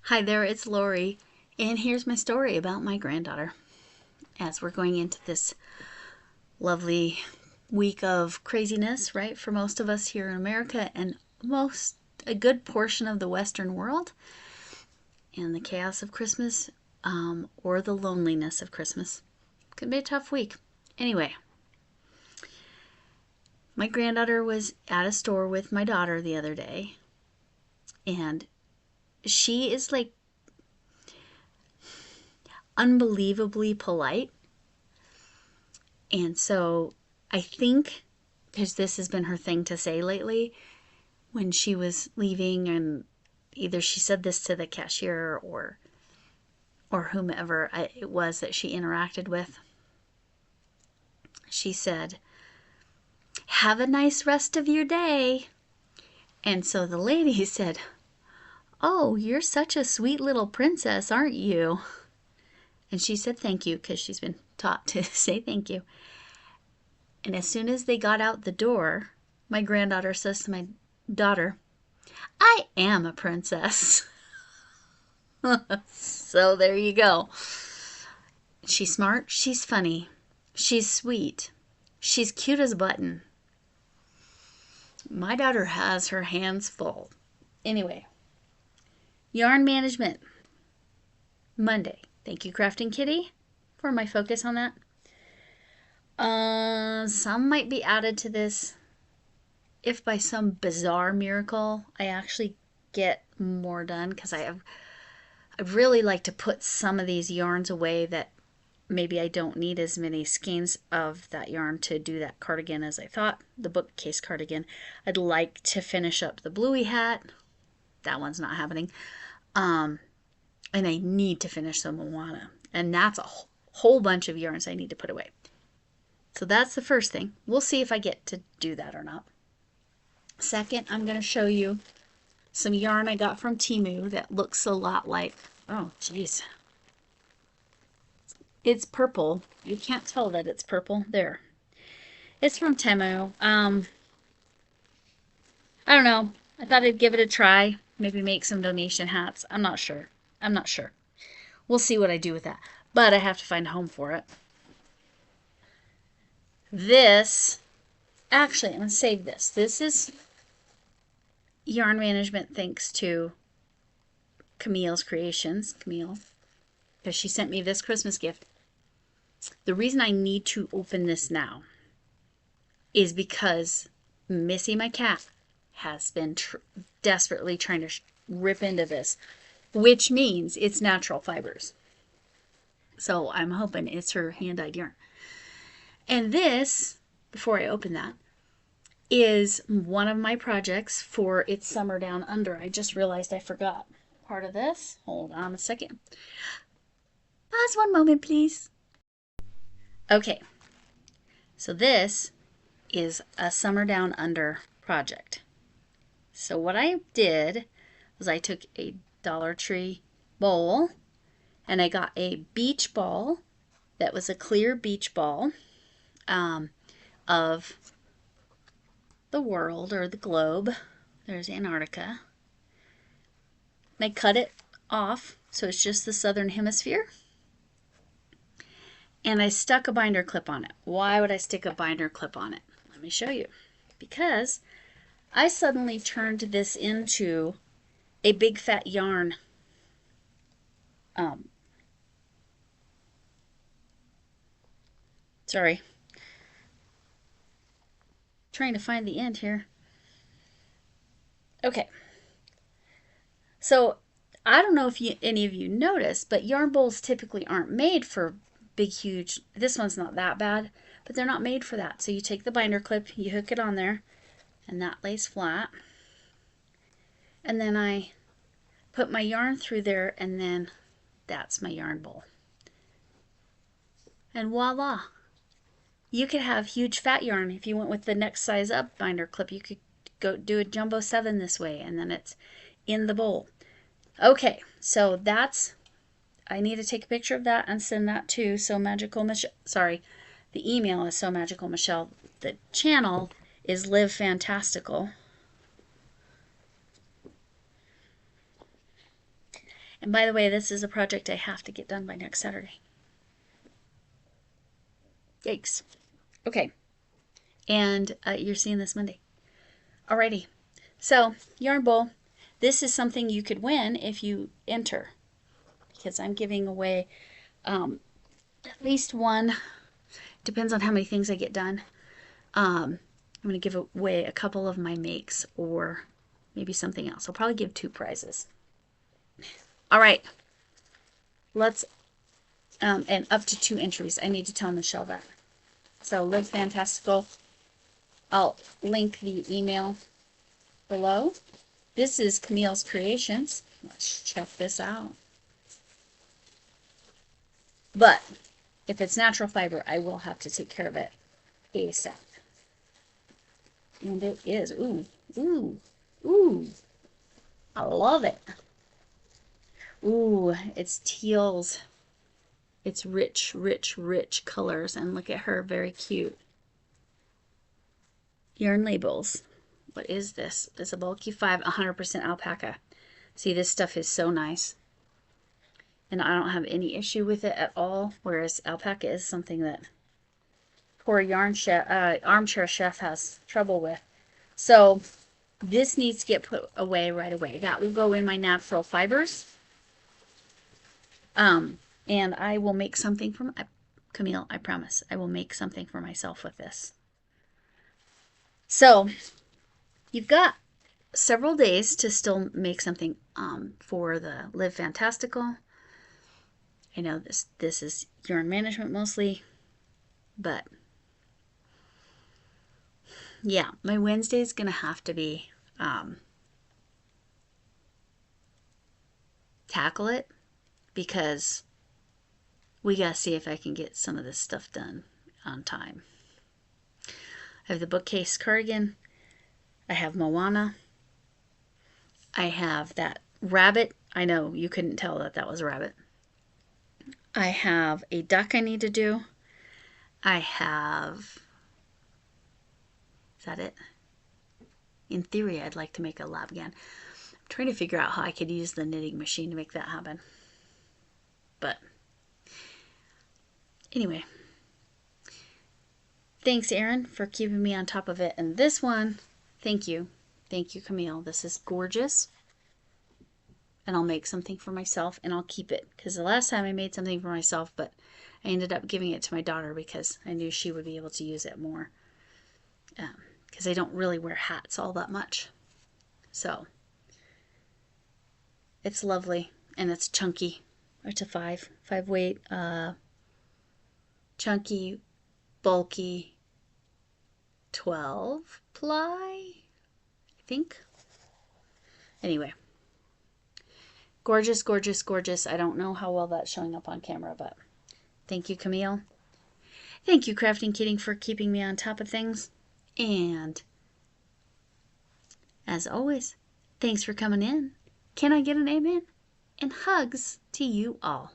Hi there, it's Lori, and here's my story about my granddaughter. As we're going into this lovely week of craziness, right, for most of us here in America and a good portion of the Western world, and the chaos of Christmas, or the loneliness of Christmas. It could be a tough week. Anyway, my granddaughter was at a store with my daughter the other day, and she is like unbelievably polite. And so I think, because this has been her thing to say lately, when she was leaving, and either she said this to the cashier or whomever it was that she interacted with, she said, "Have a nice rest of your day." And so the lady said, "Oh, you're such a sweet little princess, aren't you?" And she said thank you, because she's been taught to say thank you. And as soon as they got out the door, my granddaughter says to my daughter, "I am a princess." So there you go. She's smart, she's funny, she's sweet, she's cute as a button. My daughter has her hands full. Anyway, yarn management. Monday. Thank you, Crafting Kitty, for my focus on that. Some might be added to this if by some bizarre miracle I actually get more done, because I'd really like to put some of these yarns away that maybe I don't need as many skeins of that yarn to do that cardigan as I thought, the bookcase cardigan. I'd like to finish up the bluey hat. That one's not happening. And I need to finish the Moana. And that's a whole bunch of yarns I need to put away. So that's the first thing. We'll see if I get to do that or not. Second, I'm going to show you some yarn I got from Temu that looks a lot like, oh geez, it's purple. You can't tell that it's purple. There. It's from Temu. I don't know. I thought I'd give it a try. Maybe make some donation hats. I'm not sure. We'll see what I do with that. But I have to find a home for it. This, actually, I'm going to save this. This is yarn management thanks to Camille's Creations. Camille, because she sent me this Christmas gift. The reason I need to open this now is because Missy, my cat, has been desperately trying to rip into this, which means it's natural fibers. So I'm hoping it's her hand-dyed yarn. And this, before I open that, is one of my projects for It's Summer Down Under. I just realized I forgot part of this. Hold on a second. Pause one moment, please. Okay, so this is a Summer Down Under project. So what I did was I took a Dollar Tree bowl and I got a beach ball that was a clear beach ball of the world or the globe. There's Antarctica. And I cut it off so it's just the southern hemisphere. And I stuck a binder clip on it. Why would I stick a binder clip on it? Let me show you. Because I suddenly turned this into a big fat yarn sorry, trying to find the end here. Okay, so I don't know if any of you noticed, but yarn bowls typically aren't made for big, huge. This one's not that bad, but they're not made for that. So you take the binder clip, you hook it on there, and that lays flat. And then I put my yarn through there, and then that's my yarn bowl. And voila! You could have huge fat yarn. If you went with the next size up binder clip, you could go do a jumbo 7 this way, and then it's in the bowl. Okay, so that's, I need to take a picture of that and send that to So Magical Michelle. Sorry, the email is So Magical Michelle. The channel is Live Fantastical. And by the way, this is a project I have to get done by next Saturday. Yikes. Okay. And you're seeing this Monday. Alrighty. So, yarn bowl. This is something you could win if you enter. Because I'm giving away at least one. Depends on how many things I get done. I'm going to give away a couple of my makes or maybe something else. I'll probably give 2 prizes. All right. Let's, and up to 2 entries. I need to tell Michelle that. So, Live Fantastical. I'll link the email below. This is Camille's Creations. Let's check this out. But if it's natural fiber, I will have to take care of it ASAP. And it is. Ooh, ooh, ooh. I love it. Ooh, it's teals. It's rich, rich, rich colors. And look at her, very cute. Yarn labels. What is this? It's a bulky 5, 100% alpaca. See, this stuff is so nice. And I don't have any issue with it at all. Whereas alpaca is something that poor yarn chef, armchair chef has trouble with. So this needs to get put away right away. That will go in my natural fibers. And I will make something from Camille, I promise. I will make something for myself with this. So you've got several days to still make something for the Live Fantastical. I know this is yarn management mostly, but yeah, my Wednesday is going to have to be tackle it, because we got to see if I can get some of this stuff done on time. I have the bookcase cardigan. I have Moana. I have that rabbit. I know you couldn't tell that that was a rabbit. I have a duck I need to do. I have... Is that it? In theory, I'd like to make a labgan. I'm trying to figure out how I could use the knitting machine to make that happen. But anyway, thanks, Erin, for keeping me on top of it. And this one, thank you. Thank you, Camille. This is gorgeous. And I'll make something for myself, and I'll keep it. Because the last time I made something for myself, but I ended up giving it to my daughter because I knew she would be able to use it more. Because I don't really wear hats all that much. So it's lovely, and it's chunky. It's a 5 weight, chunky, bulky, 12 ply, I think. Anyway, gorgeous, gorgeous, gorgeous. I don't know how well that's showing up on camera, but thank you, Camille. Thank you, Crafting Kitty, for keeping me on top of things. And as always, thanks for coming in. Can I get an amen? And hugs to you all.